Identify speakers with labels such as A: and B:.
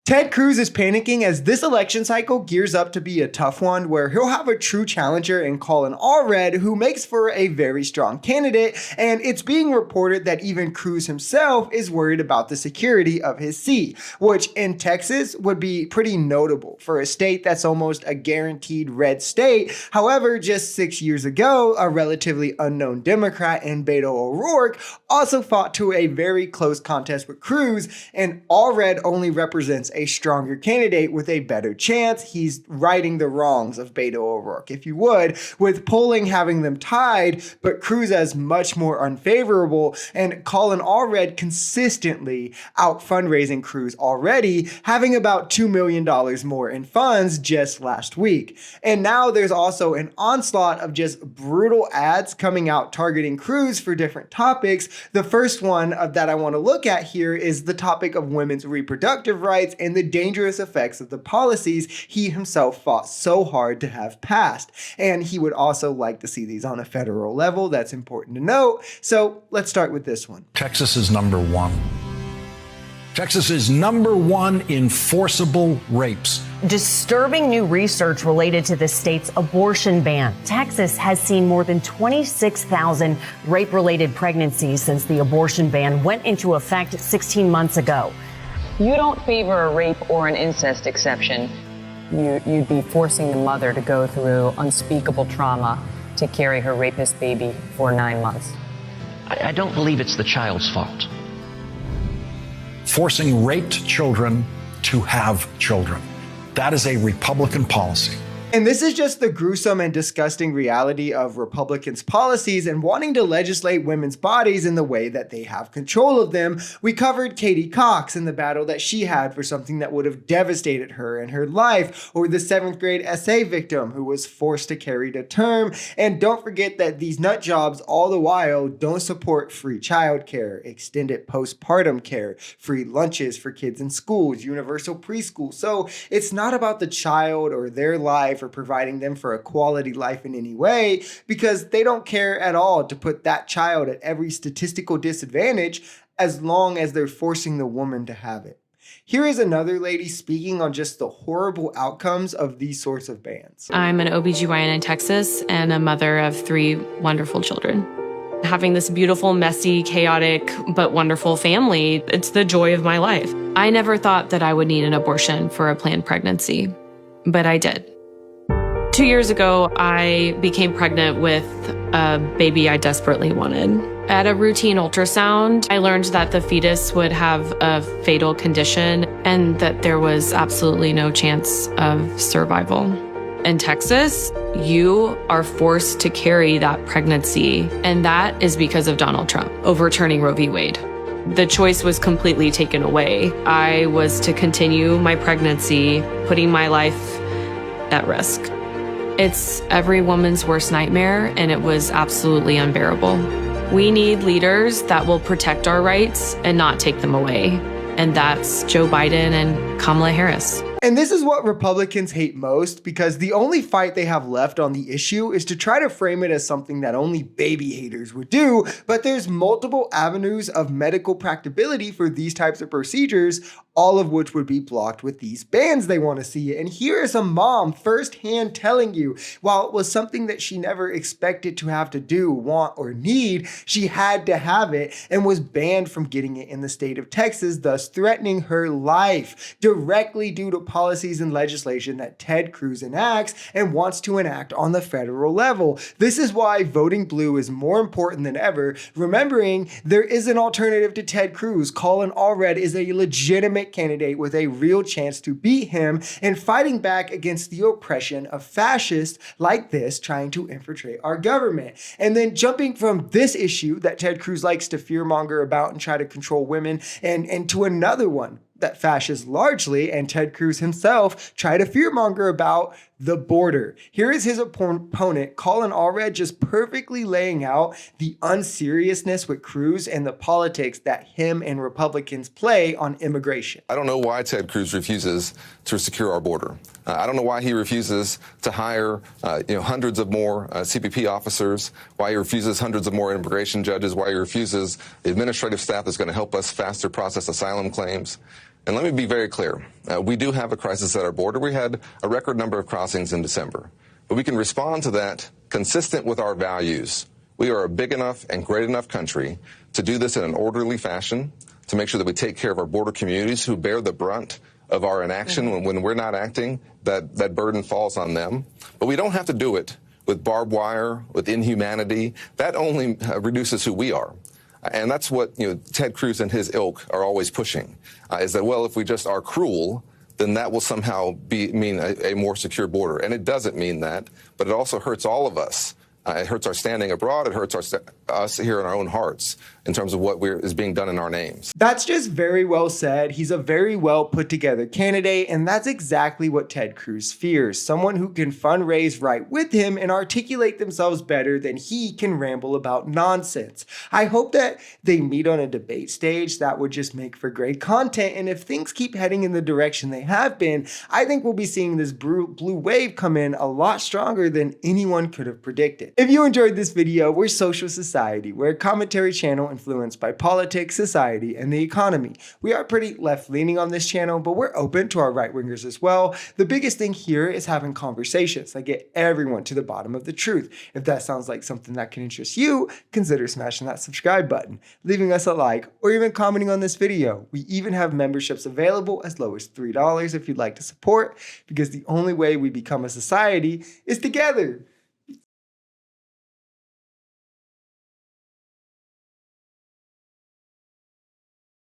A: Ted Cruz is panicking as this election cycle gears up to be a tough one where he'll have a true challenger in Colin Allred who makes for a very strong candidate, and it's being reported that even Cruz himself is worried about the security of his seat, which in Texas would be pretty notable for a state that's almost a guaranteed red state. However, just 6 years ago, a relatively unknown Democrat in Beto O'Rourke also fought to a very close contest with Cruz, and Allred only represents a stronger candidate with a better chance. He's righting the wrongs of Beto O'Rourke, if you would, with polling having them tied, but Cruz as much more unfavorable, and Colin Allred consistently out fundraising Cruz already, having about $2 million more in funds just last week. And now there's also an onslaught of just brutal ads coming out targeting Cruz for different topics. The first one that I want to look at here is the topic of women's reproductive rights and the dangerous effects of the policies he himself fought so hard to have passed. And he would also like to see these on a federal level. That's important to note. So let's start with this one.
B: Texas is number one. Texas is number one in forcible rapes.
C: Disturbing new research related to the state's abortion ban. Texas has seen more than 26,000 rape-related pregnancies since the abortion ban went into effect 16 months ago.
D: You don't favor a rape or an incest exception. You'd be forcing the mother to go through unspeakable trauma to carry her rapist baby for 9 months.
E: I don't believe it's the child's fault.
B: Forcing raped children to have children. That is a Republican policy.
A: And this is just the gruesome and disgusting reality of Republicans' policies and wanting to legislate women's bodies in the way that they have control of them. We covered Katie Cox and the battle that she had for something that would have devastated her in her life, or the 7th grade essay victim who was forced to carry to term. And don't forget that these nut jobs all the while don't support free childcare, extended postpartum care, free lunches for kids in schools, universal preschool. So it's not about the child or their life or providing them for a quality life in any way, because they don't care at all to put that child at every statistical disadvantage as long as they're forcing the woman to have it. Here is another lady speaking on just the horrible outcomes of these sorts of bans.
F: I'm an OBGYN in Texas and a mother of 3 wonderful children. Having this beautiful, messy, chaotic, but wonderful family, it's the joy of my life. I never thought that I would need an abortion for a planned pregnancy, but I did. 2 years ago, I became pregnant with a baby I desperately wanted. At a routine ultrasound, I learned that the fetus would have a fatal condition and that there was absolutely no chance of survival. In Texas, you are forced to carry that pregnancy, and that is because of Donald Trump overturning Roe v. Wade. The choice was completely taken away. I was to continue my pregnancy, putting my life at risk. It's every woman's worst nightmare, and it was absolutely unbearable. We need leaders that will protect our rights and not take them away. And that's Joe Biden and Kamala Harris.
A: And this is what Republicans hate most, because the only fight they have left on the issue is to try to frame it as something that only baby haters would do. But there's multiple avenues of medical practicability for these types of procedures, all of which would be blocked with these bans they want to see. And here is a mom firsthand telling you, while it was something that she never expected to have to do, want, or need, she had to have it and was banned from getting it in the state of Texas, thus threatening her life directly due to policies and legislation that Ted Cruz enacts and wants to enact on the federal level. This is why voting blue is more important than ever, remembering there is an alternative to Ted Cruz. Colin Allred is a legitimate candidate with a real chance to beat him, and fighting back against the oppression of fascists like this trying to infiltrate our government. And then jumping from this issue that Ted Cruz likes to fearmonger about and try to control women, and to another one that fascists largely, and Ted Cruz himself, try to fearmonger about: the border. Here is his opponent, Colin Allred, just perfectly laying out the unseriousness with Cruz and the politics that him and Republicans play on immigration.
G: I don't know why Ted Cruz refuses to secure our border. I don't know why he refuses to hire hundreds of more CBP officers, why he refuses hundreds of more immigration judges, why he refuses the administrative staff that's going to help us faster process asylum claims. And let me be very clear. We do have a crisis at our border. We had a record number of crossings in December. But we can respond to that consistent with our values. We are a big enough and great enough country to do this in an orderly fashion, to make sure that we take care of our border communities who bear the brunt of our inaction. When we're not acting, that burden falls on them. But we don't have to do it with barbed wire, with inhumanity. That only reduces who we are. And that's what Ted Cruz and his ilk are always pushing, is that, well, if we just are cruel, then that will somehow mean a more secure border. And it doesn't mean that, but it also hurts all of us. It hurts our standing abroad. It hurts us here in our own hearts in terms of what is being done in our names.
A: That's just very well said. He's a very well put together candidate, and that's exactly what Ted Cruz fears. Someone who can fundraise right with him and articulate themselves better than he can ramble about nonsense. I hope that they meet on a debate stage. That would just make for great content. And if things keep heading in the direction they have been, I think we'll be seeing this blue wave come in a lot stronger than anyone could have predicted. If you enjoyed this video, we're Social Society. We're a commentary channel influenced by politics, society, and the economy. We are pretty left-leaning on this channel, but we're open to our right-wingers as well. The biggest thing here is having conversations that get everyone to the bottom of the truth. If that sounds like something that can interest you, consider smashing that subscribe button, leaving us a like, or even commenting on this video. We even have memberships available as low as $3 if you'd like to support, because the only way we become a society is together.